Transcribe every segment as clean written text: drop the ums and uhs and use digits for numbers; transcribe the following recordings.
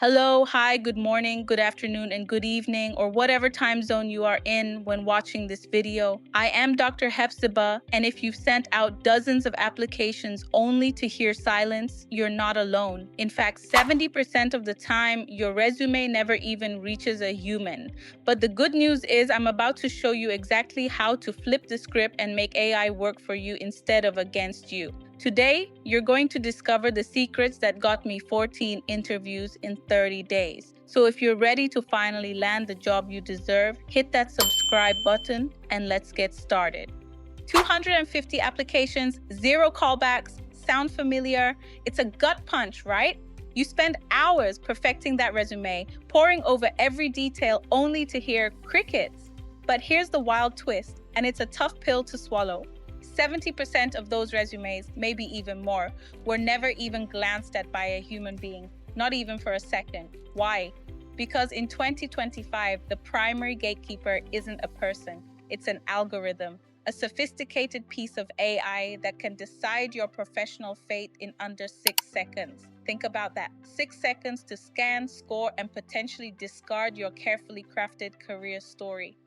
Hello, hi, good morning, good afternoon, and good evening, or whatever time zone you are in when watching this video. I am Dr. Hefzibah, and if you've sent out dozens of applications only to hear silence, you're not alone. In fact, 70% of the time, your resume never even reaches a human. But the good news is I'm about to show you exactly how to flip the script and make AI work for you instead of against you. Today, you're going to discover the secrets that got me 14 interviews in 30 days. So if you're ready to finally land the job you deserve, hit that subscribe button and let's get started. 250 applications, 0 callbacks. Sound familiar? It's a gut punch, right? You spend hours perfecting that resume, poring over every detail only to hear crickets. But here's the wild twist, and it's a tough pill to swallow. 70% of those resumes, maybe even more, were never even glanced at by a human being, not even for a second. Why? Because in 2025, the primary gatekeeper isn't a person, it's an algorithm, a sophisticated piece of AI that can decide your professional fate in under 6 seconds. Think about that. 6 seconds to scan, score, and potentially discard your carefully crafted career story.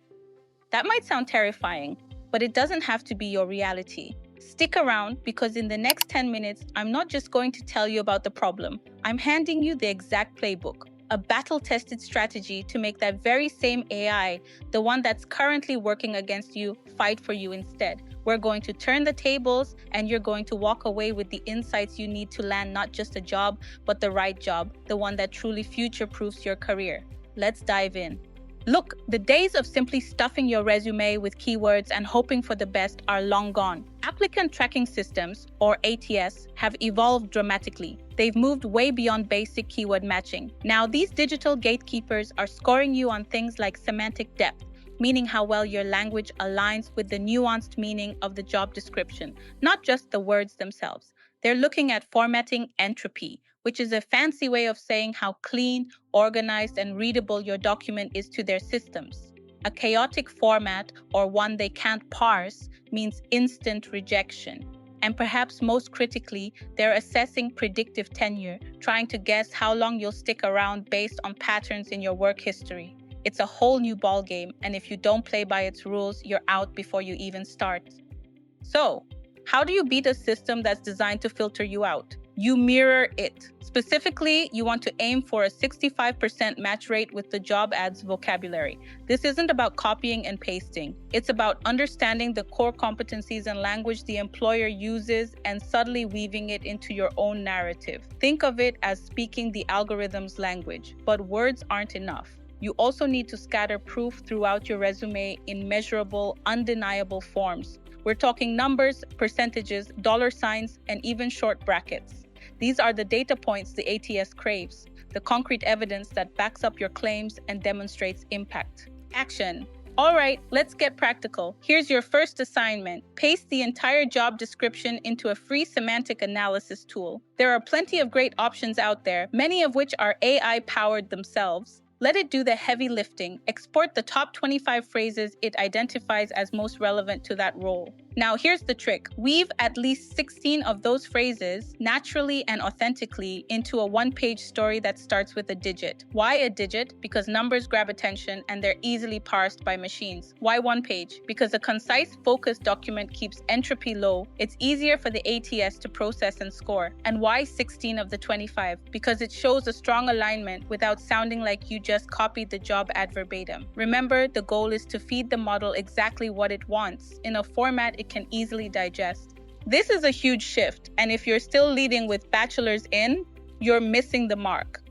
That might sound terrifying, but it doesn't have to be your reality. Stick around because in the next 10 minutes, I'm not just going to tell you about the problem. I'm handing you the exact playbook, a battle-tested strategy to make that very same AI, the one that's currently working against you, fight for you instead. We're going to turn the tables and you're going to walk away with the insights you need to land not just a job, but the right job, the one that truly future-proofs your career. Let's dive in. Look, the days of simply stuffing your resume with keywords and hoping for the best are long gone. Applicant Tracking Systems, or ATS, have evolved dramatically. They've moved way beyond basic keyword matching. Now, these digital gatekeepers are scoring you on things like semantic depth, meaning how well your language aligns with the nuanced meaning of the job description, not just the words themselves. They're looking at formatting entropy, which is a fancy way of saying how clean, organized, and readable your document is to their systems. A chaotic format, or one they can't parse, means instant rejection. And perhaps most critically, they're assessing predictive tenure, trying to guess how long you'll stick around based on patterns in your work history. It's a whole new ballgame, and if you don't play by its rules, you're out before you even start. So, how do you beat a system that's designed to filter you out? You mirror it. Specifically, you want to aim for a 65% match rate with the job ad's vocabulary. This isn't about copying and pasting. It's about understanding the core competencies and language the employer uses and subtly weaving it into your own narrative. Think of it as speaking the algorithm's language, but words aren't enough. You also need to scatter proof throughout your resume in measurable, undeniable forms. We're talking numbers, percentages, dollar signs, and even short brackets. These are the data points the ATS craves, the concrete evidence that backs up your claims and demonstrates impact. Action. All right, let's get practical. Here's your first assignment. Paste the entire job description into a free semantic analysis tool. There are plenty of great options out there, many of which are AI-powered themselves. Let it do the heavy lifting. Export the top 25 phrases it identifies as most relevant to that role. Now, here's the trick. Weave at least 16 of those phrases naturally and authentically into a one-page story that starts with a digit. Why a digit? Because numbers grab attention and they're easily parsed by machines. Why one page? Because a concise, focused document keeps entropy low. It's easier for the ATS to process and score. And why 16 of the 25? Because it shows a strong alignment without sounding like you just copied the job ad verbatim. Remember, the goal is to feed the model exactly what it wants in a format it can easily digest. This is a huge shift, and if you're still leading with bachelor's in, you're missing the mark.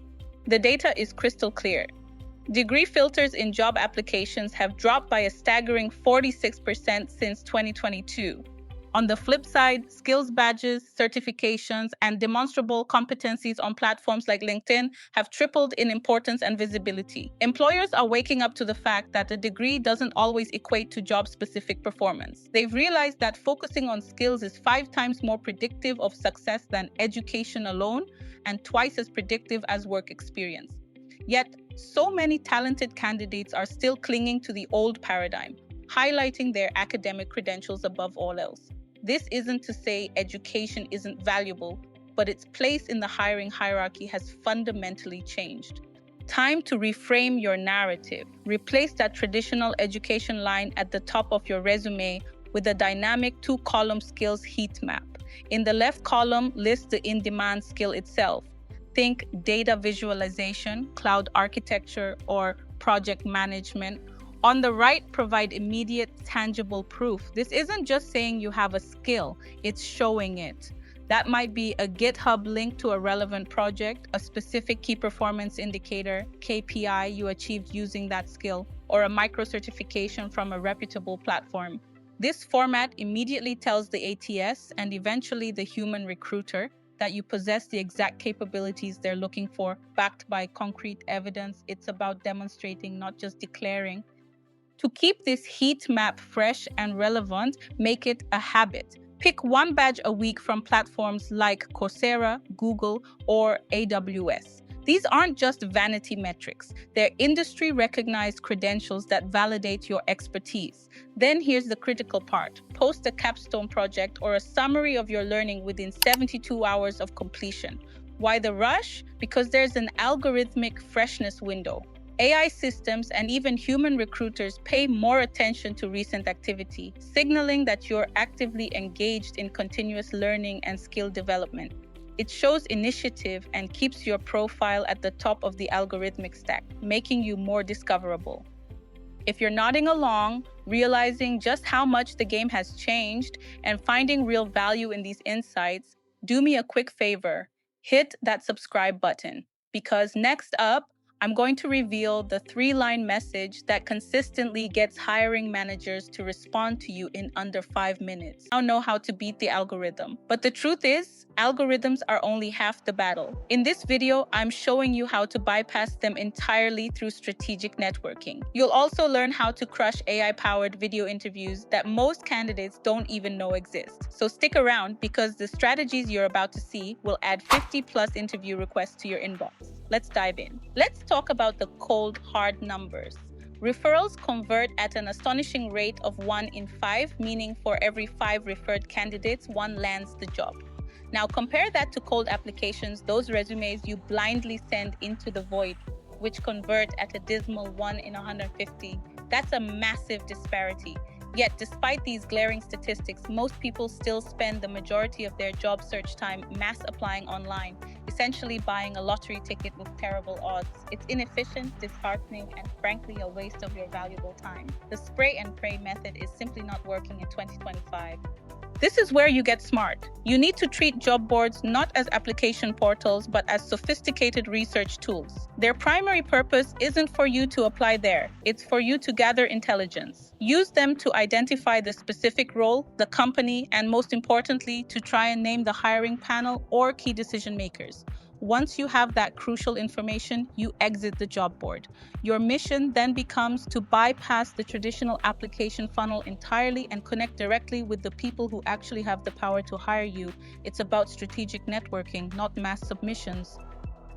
The data is crystal clear. Degree filters in job applications have dropped by a staggering 46% since 2022. On the flip side, skills badges, certifications, and demonstrable competencies on platforms like LinkedIn have tripled in importance and visibility. Employers are waking up to the fact that a degree doesn't always equate to job-specific performance. They've realized that focusing on skills is 5 times more predictive of success than education alone, and twice as predictive as work experience. Yet, so many talented candidates are still clinging to the old paradigm, highlighting their academic credentials above all else. This isn't to say education isn't valuable. but its place in the hiring hierarchy has fundamentally changed. Time to reframe your narrative. Replace that traditional education line at the top of your resume with a dynamic two-column skills heat map. In the left column, list the in-demand skill itself. Think data visualization, cloud architecture, or project management. On the right, provide immediate, tangible proof. This isn't just saying you have a skill, it's showing it. That might be a GitHub link to a relevant project, a specific key performance indicator, KPI you achieved using that skill, or a micro-certification from a reputable platform. This format immediately tells the ATS and eventually the human recruiter that you possess the exact capabilities they're looking for, backed by concrete evidence. It's about demonstrating, not just declaring. To keep this heat map fresh and relevant, make it a habit. Pick one badge a week from platforms like Coursera, Google, or AWS. These aren't just vanity metrics. They're industry-recognized credentials that validate your expertise. Then here's the critical part. Post a capstone project or a summary of your learning within 72 hours of completion. Why the rush? Because there's an algorithmic freshness window. AI systems and even human recruiters pay more attention to recent activity, signaling that you're actively engaged in continuous learning and skill development. It shows initiative and keeps your profile at the top of the algorithmic stack, making you more discoverable. If you're nodding along, realizing just how much the game has changed, and finding real value in these insights, do me a quick favor. Hit that subscribe button, because next up, I'm going to reveal the 3-line message that consistently gets hiring managers to respond to you in under 5 minutes. I don't know how to beat the algorithm. But the truth is, algorithms are only half the battle. In this video, I'm showing you how to bypass them entirely through strategic networking. You'll also learn how to crush AI-powered video interviews that most candidates don't even know exist. So stick around, because the strategies you're about to see will add 50+ interview requests to your inbox. Let's dive in. Let's talk about the cold, hard numbers. Referrals convert at an astonishing rate of 1 in 5, meaning for every 5 referred candidates, 1 lands the job. Now compare that to cold applications, those resumes you blindly send into the void, which convert at a dismal 1 in 150. That's a massive disparity. Yet, despite these glaring statistics, most people still spend the majority of their job search time mass applying online, essentially buying a lottery ticket with terrible odds. It's inefficient, disheartening, and frankly a waste of your valuable time. The spray and pray method is simply not working in 2025. This is where you get smart. You need to treat job boards not as application portals, but as sophisticated research tools. Their primary purpose isn't for you to apply there, it's for you to gather intelligence. Use them to identify the specific role, the company, and most importantly, to try and name the hiring panel or key decision makers. Once you have that crucial information, you exit the job board. Your mission then becomes to bypass the traditional application funnel entirely and connect directly with the people who actually have the power to hire you. It's about strategic networking, not mass submissions.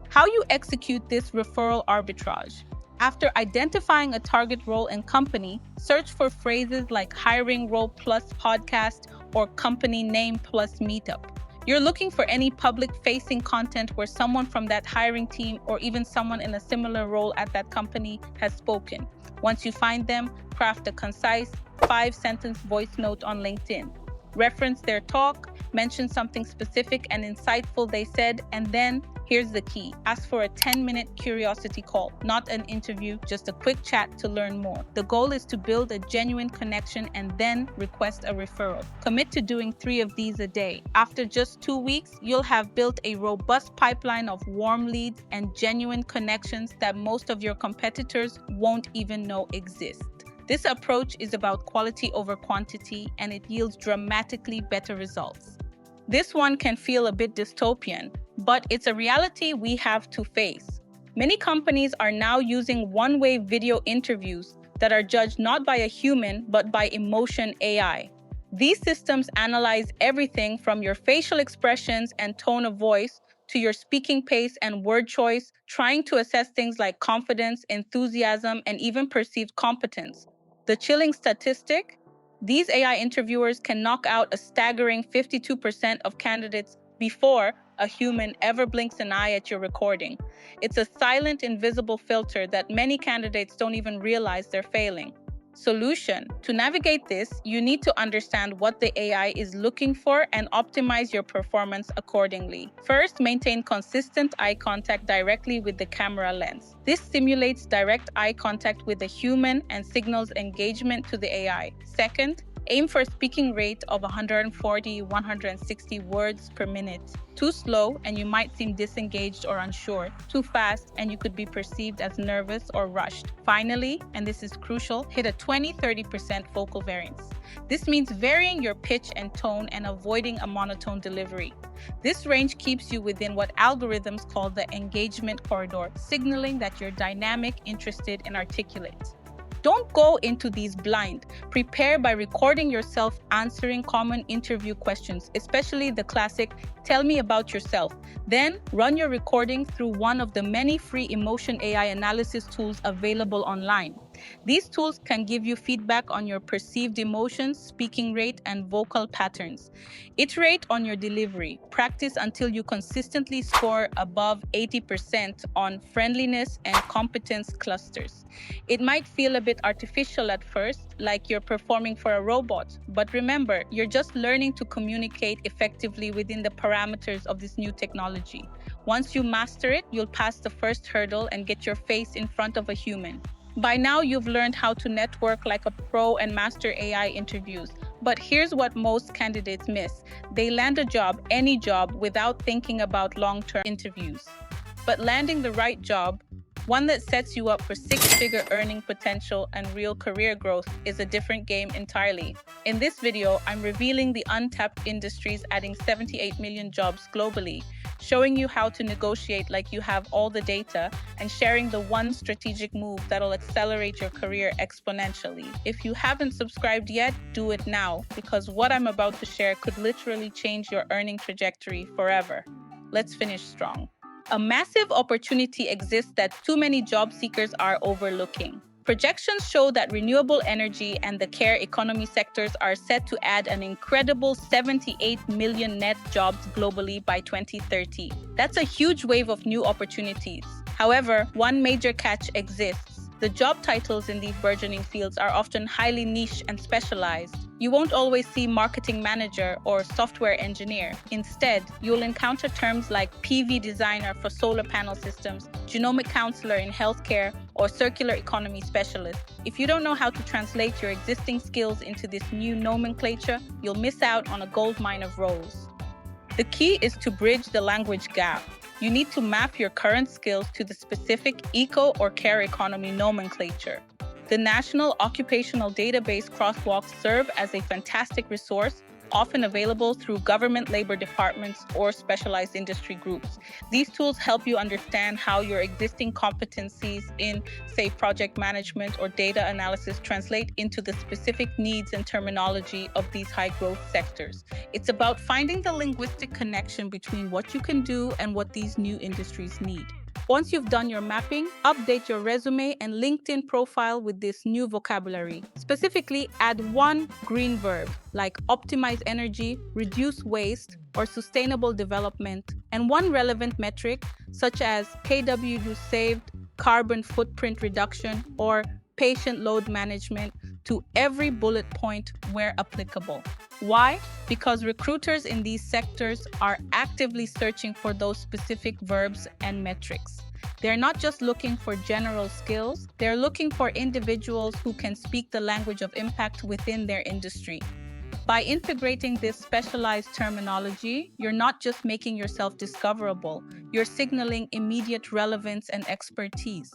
How you execute this referral arbitrage. After identifying a target role and company, search for phrases like hiring role plus podcast or company name plus meetup. You're looking for any public-facing content where someone from that hiring team or even someone in a similar role at that company has spoken. Once you find them, craft a concise 5-sentence voice note on LinkedIn. Reference their talk, mention something specific and insightful they said, and then here's the key. Ask for a 10-minute curiosity call, not an interview, just a quick chat to learn more. The goal is to build a genuine connection and then request a referral. Commit to doing 3 of these a day. After just 2 weeks, you'll have built a robust pipeline of warm leads and genuine connections that most of your competitors won't even know exist. This approach is about quality over quantity, and it yields dramatically better results. This one can feel a bit dystopian, but it's a reality we have to face. Many companies are now using one-way video interviews that are judged not by a human, but by emotion AI. These systems analyze everything from your facial expressions and tone of voice to your speaking pace and word choice, trying to assess things like confidence, enthusiasm, and even perceived competence. The chilling statistic: these AI interviewers can knock out a staggering 52% of candidates before a human ever blinks an eye at your recording. It's a silent, invisible filter that many candidates don't even realize they're failing. Solution: to navigate this, you need to understand what the AI is looking for and optimize your performance accordingly. First, maintain consistent eye contact directly with the camera lens. This simulates direct eye contact with a human and signals engagement to the AI. Second, aim for a speaking rate of 140-160 words per minute. Too slow and you might seem disengaged or unsure. Too fast and you could be perceived as nervous or rushed. Finally, and this is crucial, hit a 20-30% focal variance. This means varying your pitch and tone and avoiding a monotone delivery. This range keeps you within what algorithms call the engagement corridor, signaling that you're dynamic, interested, and articulate. Don't go into these blind. Prepare by recording yourself answering common interview questions, especially the classic, "Tell me about yourself." Then, run your recording through one of the many free emotion AI analysis tools available online. These tools can give you feedback on your perceived emotions, speaking rate, and vocal patterns. Iterate on your delivery. Practice until you consistently score above 80% on friendliness and competence clusters. It might feel a bit artificial at first, like you're performing for a robot, but remember, you're just learning to communicate effectively within the parameters of this new technology. Once you master it, you'll pass the first hurdle and get your face in front of a human. By now, you've learned how to network like a pro and master AI interviews. But here's what most candidates miss. They land a job, any job, without thinking about long-term interviews. But landing the right job, one that sets you up for six-figure earning potential and real career growth, is a different game entirely. In this video, I'm revealing the untapped industries adding 78 million jobs globally, showing you how to negotiate like you have all the data, and sharing the one strategic move that'll accelerate your career exponentially. If you haven't subscribed yet, do it now, because what I'm about to share could literally change your earning trajectory forever. Let's finish strong. A massive opportunity exists that too many job seekers are overlooking. Projections show that renewable energy and the care economy sectors are set to add an incredible 78 million net jobs globally by 2030. That's a huge wave of new opportunities. However, one major catch exists. The job titles in these burgeoning fields are often highly niche and specialized. You won't always see marketing manager or software engineer. Instead, you'll encounter terms like PV designer for solar panel systems, genomic counselor in healthcare, or circular economy specialist. If you don't know how to translate your existing skills into this new nomenclature, you'll miss out on a goldmine of roles. The key is to bridge the language gap. You need to map your current skills to the specific eco or care economy nomenclature. The National Occupational Database crosswalks serve as a fantastic resource, often available through government labor departments or specialized industry groups. These tools help you understand how your existing competencies in, say, project management or data analysis translate into the specific needs and terminology of these high-growth sectors. It's about finding the linguistic connection between what you can do and what these new industries need. Once you've done your mapping, update your resume and LinkedIn profile with this new vocabulary. Specifically, add one green verb like optimize energy, reduce waste, or sustainable development, and one relevant metric such as kWh saved, carbon footprint reduction, or patient load management to every bullet point where applicable. Why? Because recruiters in these sectors are actively searching for those specific verbs and metrics. They're not just looking for general skills, they're looking for individuals who can speak the language of impact within their industry. By integrating this specialized terminology, you're not just making yourself discoverable, you're signaling immediate relevance and expertise.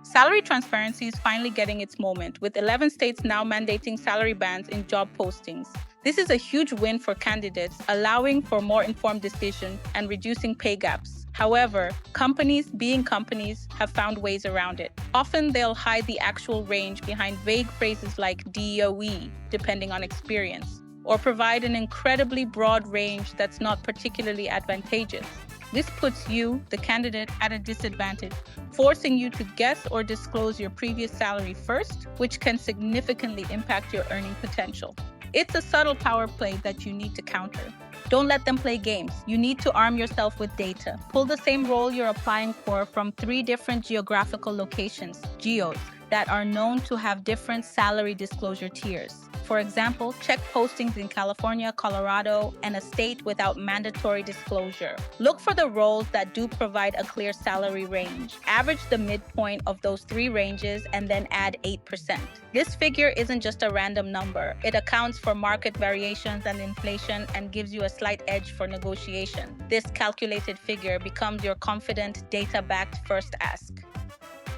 Salary transparency is finally getting its moment, with 11 states now mandating salary bands in job postings. This is a huge win for candidates, allowing for more informed decision and reducing pay gaps. However, companies, being companies, have found ways around it. Often they'll hide the actual range behind vague phrases like DOE, depending on experience, or provide an incredibly broad range that's not particularly advantageous. This puts you, the candidate, at a disadvantage, forcing you to guess or disclose your previous salary first, which can significantly impact your earning potential. It's a subtle power play that you need to counter. Don't let them play games. You need to arm yourself with data. Pull the same role you're applying for from 3 different geographical locations, geos, that are known to have different salary disclosure tiers. For example, check postings in California, Colorado, and a state without mandatory disclosure. Look for the roles that do provide a clear salary range. Average the midpoint of those 3 ranges and then add 8%. This figure isn't just a random number. It accounts for market variations and inflation and gives you a slight edge for negotiation. This calculated figure becomes your confident, data-backed first ask.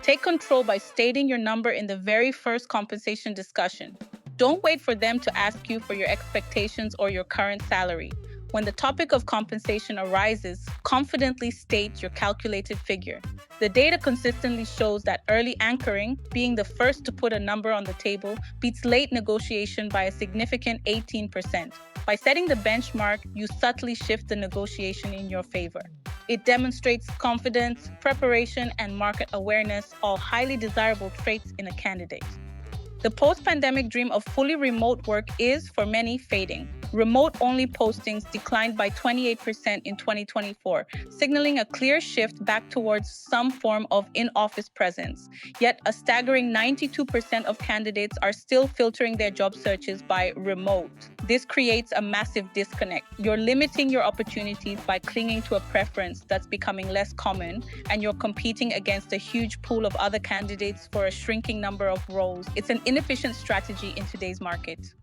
Take control by stating your number in the very first compensation discussion. Don't wait for them to ask you for your expectations or your current salary. When the topic of compensation arises, confidently state your calculated figure. The data consistently shows that early anchoring, being the first to put a number on the table, beats late negotiation by a significant 18%. By setting the benchmark, you subtly shift the negotiation in your favor. It demonstrates confidence, preparation, and market awareness, all highly desirable traits in a candidate. The post-pandemic dream of fully remote work is, for many, fading. Remote-only postings declined by 28% in 2024, signaling a clear shift back towards some form of in-office presence. Yet, a staggering 92% of candidates are still filtering their job searches by remote. This creates a massive disconnect. You're limiting your opportunities by clinging to a preference that's becoming less common, and you're competing against a huge pool of other candidates for a shrinking number of roles. It's an inefficient strategy in today's market.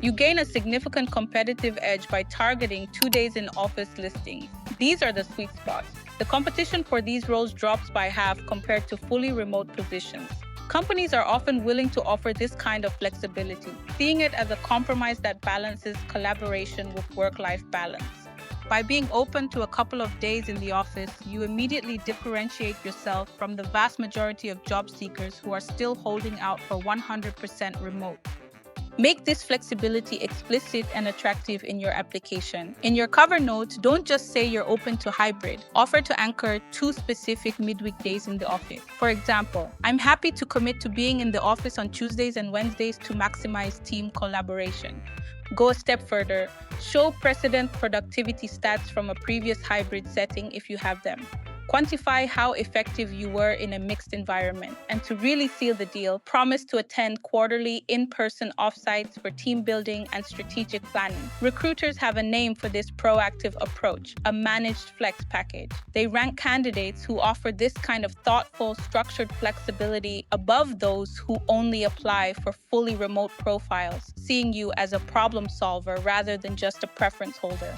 You gain a significant competitive edge by targeting 2 days in office listings. These are the sweet spots. The competition for these roles drops by half compared to fully remote positions. Companies are often willing to offer this kind of flexibility, seeing it as a compromise that balances collaboration with work-life balance. By being open to a couple of days in the office, you immediately differentiate yourself from the vast majority of job seekers who are still holding out for 100% remote. Make this flexibility explicit and attractive in your application. In your cover note, don't just say you're open to hybrid. Offer to anchor 2 specific midweek days in the office. For example, I'm happy to commit to being in the office on Tuesdays and Wednesdays to maximize team collaboration. Go a step further. Show precedent productivity stats from a previous hybrid setting if you have them. Quantify how effective you were in a mixed environment. And to really seal the deal, promise to attend quarterly in-person offsites for team building and strategic planning. Recruiters have a name for this proactive approach, a managed flex package. They rank candidates who offer this kind of thoughtful, structured flexibility above those who only apply for fully remote profiles, seeing you as a problem solver rather than just a preference holder.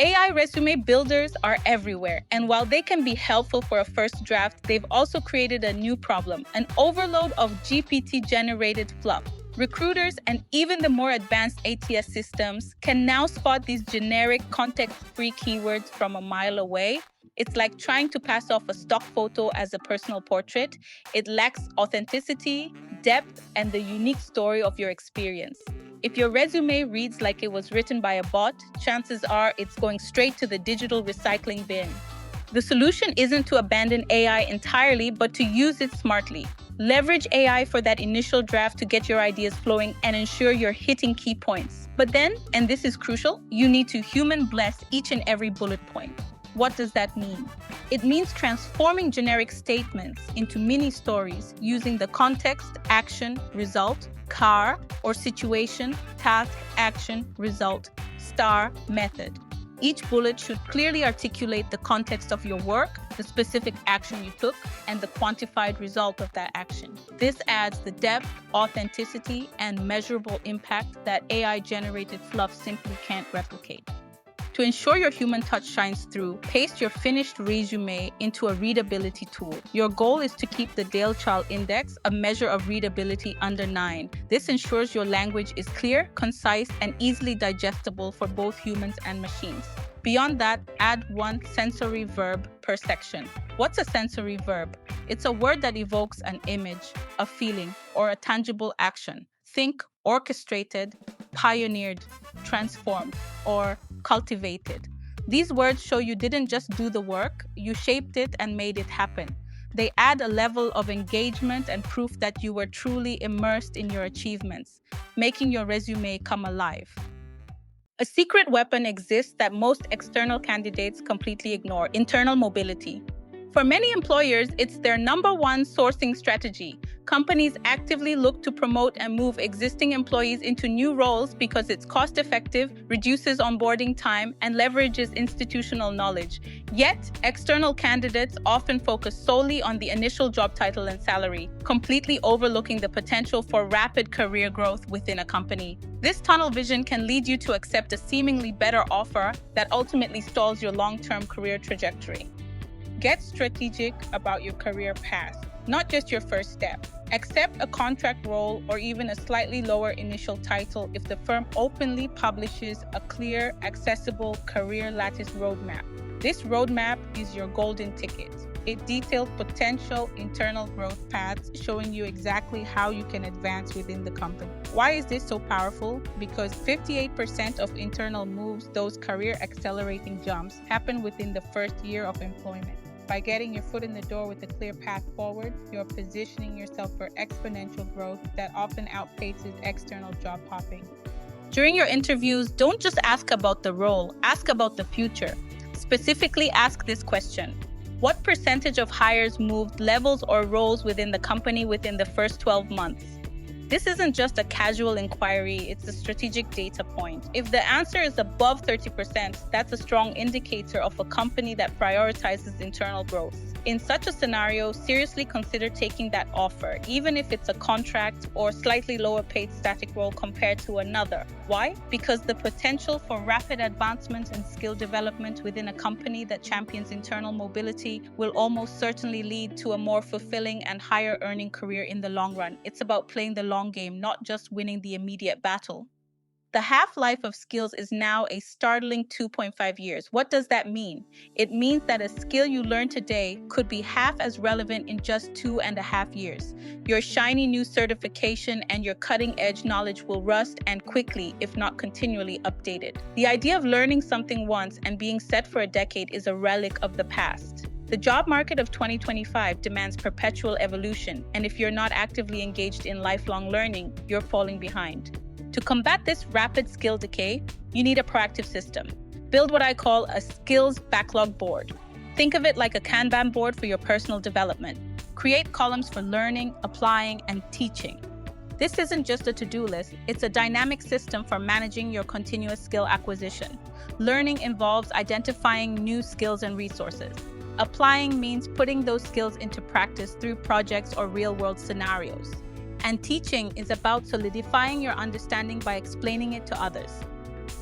AI resume builders are everywhere, and while they can be helpful for a first draft, they've also created a new problem, an overload of GPT-generated fluff. Recruiters and even the more advanced ATS systems can now spot these generic context-free keywords from a mile away. It's like trying to pass off a stock photo as a personal portrait. It lacks authenticity, depth, and the unique story of your experience. If your resume reads like it was written by a bot, chances are it's going straight to the digital recycling bin. The solution isn't to abandon AI entirely, but to use it smartly. Leverage AI for that initial draft to get your ideas flowing and ensure you're hitting key points. But then, and this is crucial, you need to human bless each and every bullet point. What does that mean? It means transforming generic statements into mini stories using the context, action, result, CAR, or situation, task, action, result, STAR method. Each bullet should clearly articulate the context of your work, the specific action you took, and the quantified result of that action. This adds the depth, authenticity, and measurable impact that AI-generated fluff simply can't replicate. To ensure your human touch shines through, paste your finished resume into a readability tool. Your goal is to keep the Dale Child Index, a measure of readability, under 9. This ensures your language is clear, concise, and easily digestible for both humans and machines. Beyond that, add 1 sensory verb per section. What's a sensory verb? It's a word that evokes an image, a feeling, or a tangible action. Think orchestrated, pioneered, transformed, or cultivated. These words show you didn't just do the work, you shaped it and made it happen. They add a level of engagement and proof that you were truly immersed in your achievements, making your resume come alive. A secret weapon exists that most external candidates completely ignore: internal mobility. For many employers, it's their number one sourcing strategy. Companies actively look to promote and move existing employees into new roles because it's cost-effective, reduces onboarding time, and leverages institutional knowledge. Yet, external candidates often focus solely on the initial job title and salary, completely overlooking the potential for rapid career growth within a company. This tunnel vision can lead you to accept a seemingly better offer that ultimately stalls your long-term career trajectory. Get strategic about your career path, not just your first step. Accept a contract role or even a slightly lower initial title if the firm openly publishes a clear, accessible career lattice roadmap. This roadmap is your golden ticket. It details potential internal growth paths, showing you exactly how you can advance within the company. Why is this so powerful? Because 58% of internal moves, those career accelerating jumps, happen within the first year of employment. By getting your foot in the door with a clear path forward, you're positioning yourself for exponential growth that often outpaces external job hopping. During your interviews, don't just ask about the role, ask about the future. Specifically, ask this question: what percentage of hires moved levels or roles within the company within the first 12 months? This isn't just a casual inquiry, it's a strategic data point. If the answer is above 30%, that's a strong indicator of a company that prioritizes internal growth. In such a scenario, seriously consider taking that offer, even if it's a contract or slightly lower paid static role compared to another. Why? Because the potential for rapid advancement and skill development within a company that champions internal mobility will almost certainly lead to a more fulfilling and higher earning career in the long run. It's about playing the long game, not just winning the immediate battle. The half-life of skills is now a startling 2.5 years. What does that mean? It means that a skill you learn today could be half as relevant in just 2.5 years. Your shiny new certification and your cutting-edge knowledge will rust and quickly, if not continually, updated. The idea of learning something once and being set for a decade is a relic of the past. The job market of 2025 demands perpetual evolution, and if you're not actively engaged in lifelong learning, you're falling behind. To combat this rapid skill decay, you need a proactive system. Build what I call a skills backlog board. Think of it like a Kanban board for your personal development. Create columns for learning, applying, and teaching. This isn't just a to-do list, it's a dynamic system for managing your continuous skill acquisition. Learning involves identifying new skills and resources. Applying means putting those skills into practice through projects or real-world scenarios. And teaching is about solidifying your understanding by explaining it to others.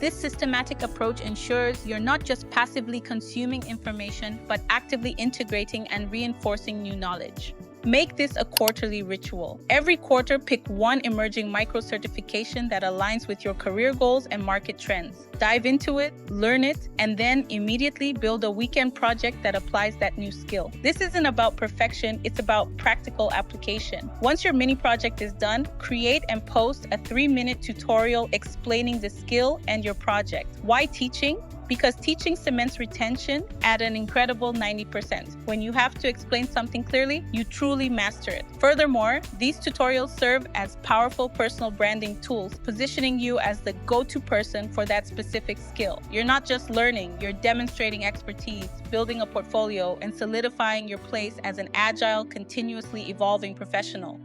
This systematic approach ensures you're not just passively consuming information, but actively integrating and reinforcing new knowledge. Make this a quarterly ritual. Every quarter, pick one emerging micro-certification that aligns with your career goals and market trends. Dive into it, learn it, and then immediately build a weekend project that applies that new skill. This isn't about perfection, it's about practical application. Once your mini project is done, create and post a 3-minute tutorial explaining the skill and your project. Why teaching? Because teaching cements retention at an incredible 90%. When you have to explain something clearly, you truly master it. Furthermore, these tutorials serve as powerful personal branding tools, positioning you as the go-to person for that specific skill. You're not just learning, you're demonstrating expertise, building a portfolio, and solidifying your place as an agile, continuously evolving professional.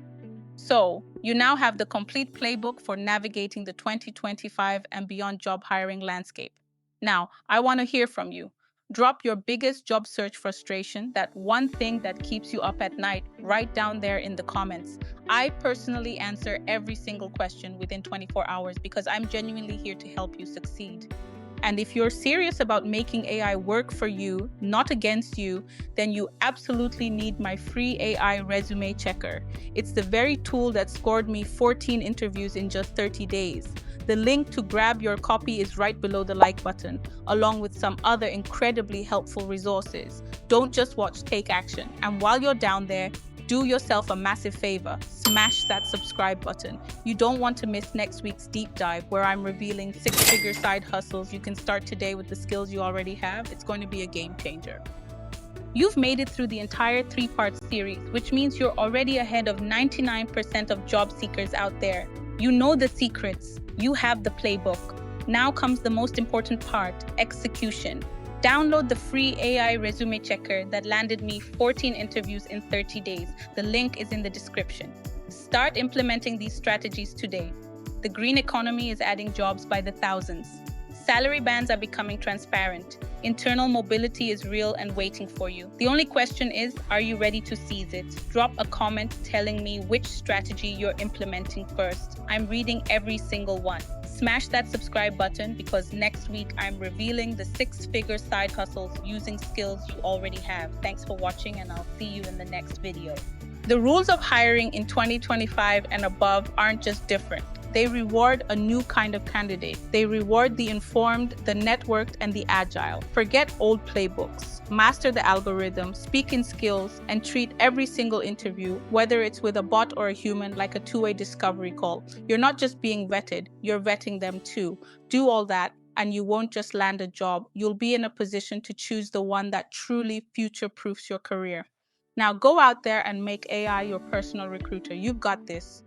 So, you now have the complete playbook for navigating the 2025 and beyond job hiring landscape. Now, I want to hear from you. Drop your biggest job search frustration, that one thing that keeps you up at night, right down there in the comments. I personally answer every single question within 24 hours because I'm genuinely here to help you succeed. And if you're serious about making AI work for you, not against you, then you absolutely need my free AI resume checker. It's the very tool that scored me 14 interviews in just 30 days. The link to grab your copy is right below the like button, along with some other incredibly helpful resources. Don't just watch, take action. And while you're down there, do yourself a massive favor. Smash that subscribe button. You don't want to miss next week's deep dive where I'm revealing 6-figure side hustles you can start today with the skills you already have. It's going to be a game changer. You've made it through the entire 3-part series, which means you're already ahead of 99% of job seekers out there. You know the secrets. You have the playbook. Now comes the most important part, execution. Download the free AI resume checker that landed me 14 interviews in 30 days. The link is in the description. Start implementing these strategies today. The green economy is adding jobs by the thousands. Salary bands are becoming transparent. Internal mobility is real and waiting for you. The only question is, are you ready to seize it? Drop a comment telling me which strategy you're implementing first. I'm reading every single one. Smash that subscribe button because next week I'm revealing the 6-figure side hustles using skills you already have. Thanks for watching, and I'll see you in the next video. The rules of hiring in 2025 and above aren't just different. They reward a new kind of candidate. They reward the informed, the networked, and the agile. Forget old playbooks. Master the algorithm, speak in skills, and treat every single interview, whether it's with a bot or a human, like a two-way discovery call. You're not just being vetted, you're vetting them too. Do all that, and you won't just land a job. You'll be in a position to choose the one that truly future-proofs your career. Now go out there and make AI your personal recruiter. You've got this.